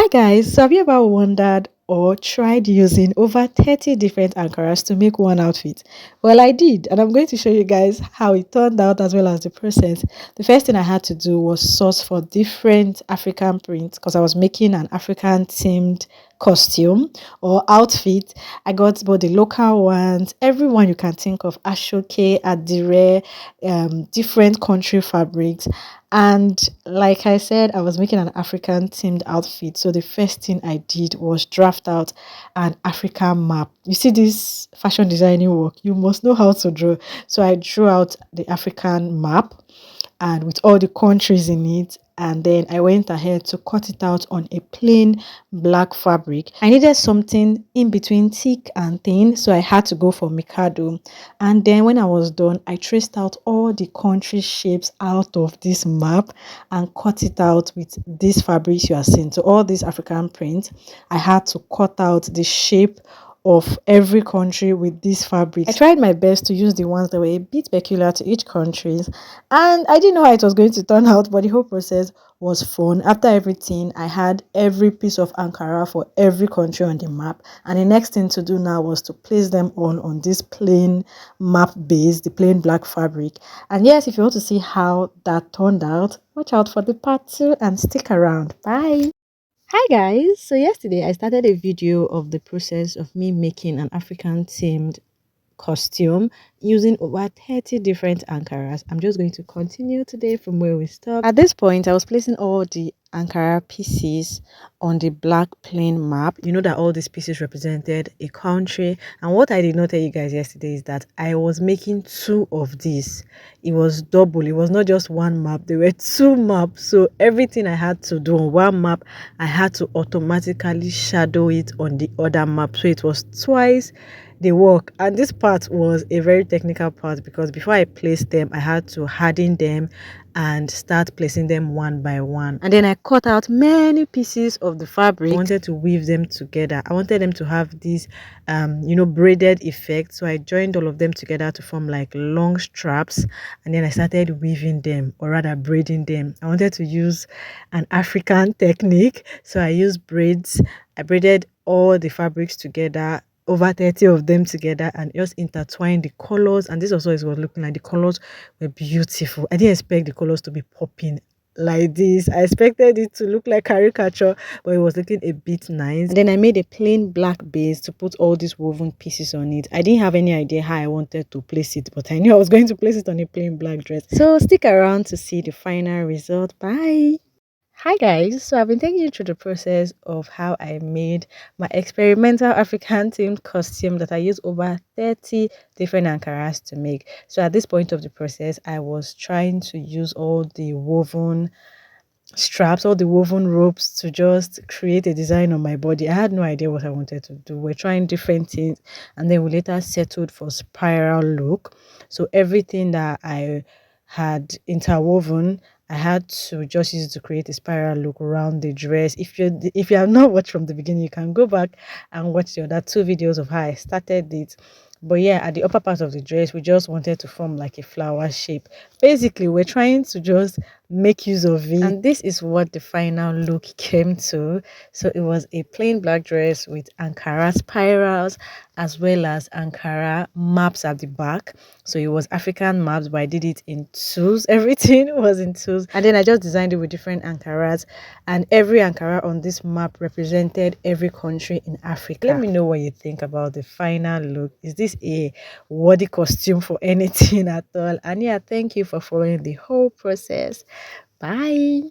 Hi guys, so have you ever wondered or tried using over 30 different Ankaras to make one outfit? Well, I did, and I'm going to show you guys how it turned out as well as the process. The first thing I had to do was source for different African prints because I was making an African themed costume or outfit. I got both the local ones, everyone you can think of, ashoke, adire, different country fabrics. And like I said, I was making an African themed outfit. So the first thing I did was draft out an African map. You see this fashion designing work, you must know how to draw. So I drew out the African map and with all the countries in it, and then I went ahead to cut it out on a plain black fabric. I needed something in between thick and thin, so I had to go for Mikado. And then when I was done, I traced out all the country shapes out of this map and cut it out with these fabrics you are seeing. So all these African prints, I had to cut out the shape of every country with these fabrics. I tried my best to use the ones that were a bit peculiar to each country, and I didn't know how it was going to turn out, but the whole process was fun. After everything, I had every piece of Ankara for every country on the map, and the next thing to do now was to place them all on this plain map base, the plain black fabric. And yes, if you want to see how that turned out, watch out for the part 2 and stick around. Bye. Hi guys, so yesterday I started a video of the process of me making an African themed costume using over 30 different Ankaras. I'm just going to continue today from where we stopped. At this point, I was placing all the Ankara pieces on the black plain map. You know that all these pieces represented a country, and what I did not tell you guys yesterday is that I was making two of these. It was double. It was not just one map, there were two maps. So everything I had to do on one map, I had to automatically shadow it on the other map, so it was twice the work. And this part was a very technical part because before I placed them, I had to harden them and start placing them one by one. And then I cut out many pieces of the fabric. I wanted to weave them together. I wanted them to have this braided effect, so I joined all of them together to form like long straps, and then I started weaving them, or rather braiding them. I wanted to use an African technique, so I used braids. I braided all the fabrics together, over 30 of them together, and just intertwine the colors. And this also is what looking like. The colors were beautiful. I didn't expect the colors to be popping like this. I expected it to look like caricature, but it was looking a bit nice. And then I made a plain black base to put all these woven pieces on it. I didn't have any idea how I wanted to place it, but I knew I was going to place it on a plain black dress. So stick around to see the final result. Bye. Hi guys, so I've been taking you through the process of how I made my experimental African themed costume that I used over 30 different Ankaras to make. So at this point of the process, I was trying to use all the woven straps, all the woven ropes to just create a design on my body. I had no idea what I wanted to do. We're trying different things, and then we later settled for spiral look. So everything that I had interwoven, I had to just use it to create a spiral look around the dress. If you have not watched from the beginning, you can go back and watch the other two videos of how I started it. But yeah, at the upper part of the dress, we just wanted to form like a flower shape. Basically, we're trying to just make use of it, and this is what the final look came to. So it was a plain black dress with Ankara spirals as well as Ankara maps at the back. So it was African maps, but I did it in twos. Everything was in twos, and then I just designed it with different Ankaras, and every Ankara on this map represented every country in Africa. Let me know what you think about the final look. Is this a worthy costume for anything at all? And yeah, thank you for following the whole process. Bye.